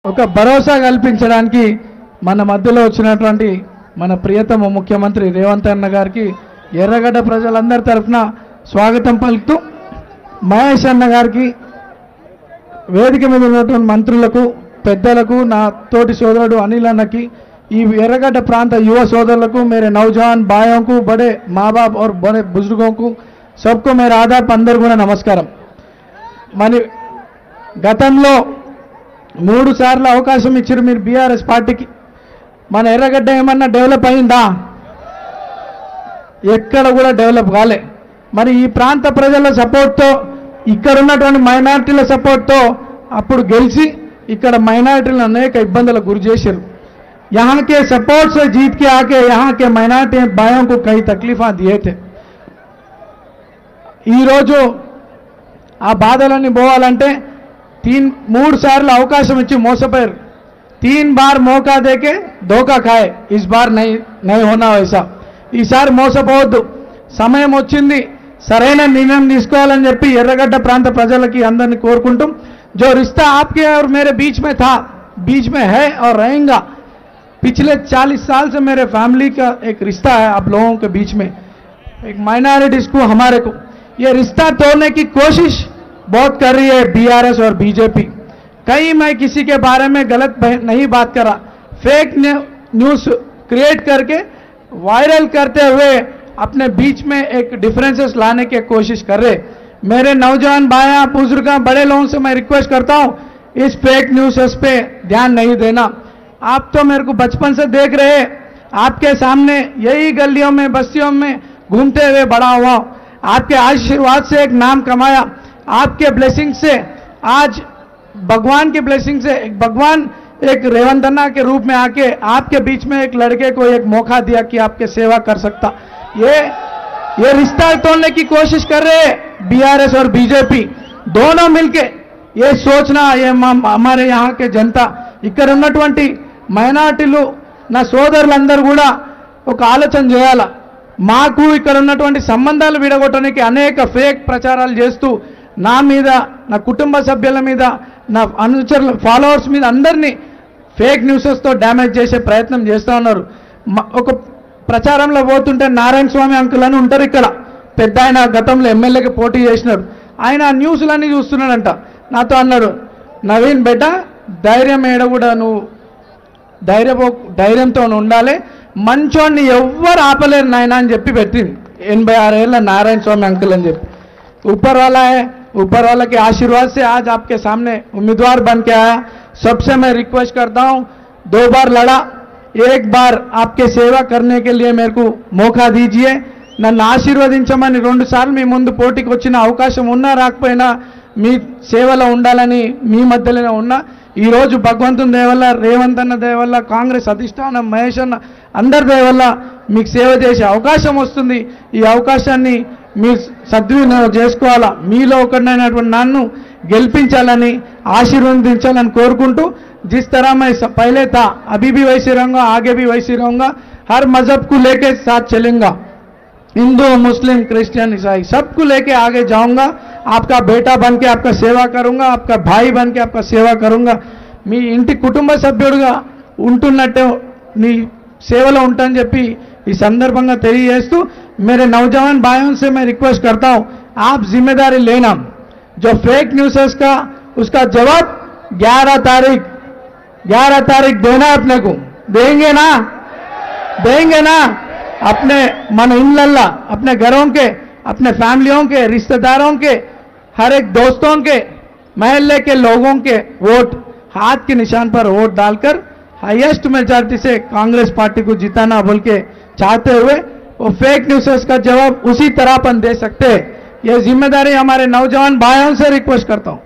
ఒక భరోసా కల్పించడానికి మన మధ్యలో వచ్చినటువంటి మన ప్రియతమ ముఖ్యమంత్రి రేవంత్ అన్న గారికి ఎర్రగడ్డ ప్రజలందరి తరఫున స్వాగతం పలుకుతూ మహేష్ అన్న గారికి వేదిక మీద ఉన్నటువంటి మంత్రులకు పెద్దలకు నా తోటి సోదరుడు అనిల్ అన్నకి ఈ ఎర్రగడ్డ ప్రాంత युवा సోదరులకు मेरे नौजवान भाइयों को बड़े माँ बाप और बड़े बुजुर्गों को सबको मेरा आदाब अंदर కూడా నమస్కారం। మరి గతంలో 3 సార్లు అవకాశం ఇచ్చారు మీరు బీఆర్ఎస్ పార్టీకి। మన ఎర్రగడ్డ ఏమన్నా డెవలప్ అయిందా? ఎక్కడ కూడా డెవలప్ కాలే। మరి ఈ ప్రాంత ప్రజల సపోర్ట్తో ఇక్కడ ఉన్నటువంటి మైనారిటీల సపోర్ట్తో అప్పుడు గెలిచి ఇక్కడ మైనారిటీలను అనేక ఇబ్బందులకు గురి చేశారు। यहाँ के सपोर्ट से जीत के आके यहाँ के माइनॉरिटी भाइयों को कई तकलीफा दिए थे। ఈ రోజు ఆ బాధలన్నీ పోవాలంటే 3 సార్లు అవకాశం ఇచ్చి మోసపోయారు। 3 बार मौका देके धोखा खाए, इस बार नहीं होना वैसा। ఈసారి మోసపోవద్దు, సమయం వచ్చింది, సరైన నిర్ణయం తీసుకోవాలని చెప్పి ఎర్రగడ్డ ప్రాంత ప్రజలకి అందరిని కోరుకుంటూ जो रिश्ता आपके और मेरे बीच में था, बीच में है और रहेगा। पिछले 40 साल से मेरे फैमिली का एक रिश्ता है आप लोगों के बीच में, एक माइनॉरिटीज को हमारे को ये रिश्ता तोड़ने की कोशिश बहुत कर रही है बीआरएस और बीजेपी। कहीं मैं किसी के बारे में गलत नहीं बात कर रहा, फेक न्यूज़ क्रिएट करके वायरल करते हुए अपने बीच में एक डिफरेंसेस लाने की कोशिश कर रहे। मेरे नौजवान भाई बुजुर्ग बड़े लोगों से मैं रिक्वेस्ट करता हूँ इस फेक न्यूज़ पे ध्यान नहीं देना। आप तो मेरे को बचपन से देख रहे, आपके सामने यही गलियों में बस्तियों में घूमते हुए बड़ा हुआ, आपके आशीर्वाद से एक नाम कमाया, आपके ब्लेसिंग से आज भगवान की ब्लेसिंग से भगवान एक रेवंत अन्ना के रूप में आके आपके बीच में एक लड़के को एक मौका दिया कि आपके सेवा कर सकता। ये रिश्ता तोड़ने की कोशिश कर रहे बीआरएस और बीजेपी दोनों मिलके। ये सोचना ये हमारे यहाँ के जनता ఇక్కడ ఉన్నటువంటి మైనారిటీలు నా సోదరులందరూ కూడా ఒక ఆలోచన చేయాల। మాకు ఇక్కడ ఉన్నటువంటి సంబంధాలు విడగొట్టడానికి అనేక ఫేక్ ప్రచారాలు చేస్తూ నా మీద నా కుటుంబ సభ్యుల మీద నా అనుచరుల ఫాలోవర్స్ మీద అందరినీ ఫేక్ న్యూసెస్తో డ్యామేజ్ చేసే ప్రయత్నం చేస్తూ ఉన్నారు। ఒక ప్రచారంలో పోతుంటే నారాయణ స్వామి అంకుల్ అని ఉంటారు ఇక్కడ, పెద్ద ఆయన గతంలో ఎమ్మెల్యేకి పోటీ చేసినారు, ఆయన ఆ న్యూస్లన్నీ చూస్తున్నాడంట। నాతో అన్నాడు, నవీన్ బేటా ధైర్యం ఏడ కూడా నువ్వు ధైర్యంతో ఉండాలి, మంచోడిని ఎవ్వరు ఆపలేరు నాయన అని చెప్పి పెట్టింది। 86 ఏళ్ళ నారాయణ స్వామి అంకుల్ అని చెప్పి। ऊपर वाला है, ऊपर वाला के आशीर्वाद से आज आपके सामने उम्मीदवार बन के आया। सबसे मैं रिक्वेस्ट करता हूँ 2 बार लड़ा, 1 बार आपके सेवा करने के लिए मेरे को मौका दीजिए। నన్ను ఆశీర్వదించమని 2 సార్లు మీ ముందు పోటీకి వచ్చిన అవకాశం ఉన్నా రాకపోయినా మీ సేవలో ఉండాలని మీ మధ్యలోనే ఉన్నా। ఈరోజు భగవంతుని దయ వల్ల రేవంత్ అన్న దయ వల్ల కాంగ్రెస్ అధిష్టానం మహేష్ అన్న అందరి దయ వల్ల మీకు సేవ చేసే అవకాశం వస్తుంది। ఈ అవకాశాన్ని మీరు సద్వినియోగం చేసుకోవాలా, మీలో ఒకరినైనటువంటి నన్ను గెలిపించాలని ఆశీర్వదించాలని కోరుకుంటూ जिस तरह मैं पहले था अभी भी वैसे रहूँगा, आगे भी वैसे रहूँगा, हर मजहब को लेके साथ चलेंगे, हिंदू मुस्लिम क्रिश्चियन ईसाई सबको लेके आगे जाऊंगा। आपका बेटा बन के आपका सेवा करूंगा, आपका भाई बन के आपका सेवा करूंगा। మీ ఇంటి కుటుంబ సభ్యుడిగా ఉంటున్నట్టే నీ సేవలో ఉంటానని చెప్పి ఈ సందర్భంగా తెలియజేస్తూ मेरे नौजवान भाइयों से मैं रिक्वेस्ट करता हूं आप जिम्मेदारी लेना। जो फेक न्यूज़ का उसका जवाब 11 तारीख देना है, अपने को देंगे ना। अपने मन इल्लल्ला अपने घरों के, अपने फैमिलियों के, रिश्तेदारों के, हर एक दोस्तों के, महल्ले के लोगों के वोट हाथ के निशान पर वोट डालकर हाईएस्ट मेजॉरिटी से कांग्रेस पार्टी को जिताना बोल के चाहते हुए वो फेक न्यूज़ का जवाब उसी तरह अपन दे सकते हैं। ये जिम्मेदारी हमारे नौजवान भाइयों से रिक्वेस्ट करता हूँ।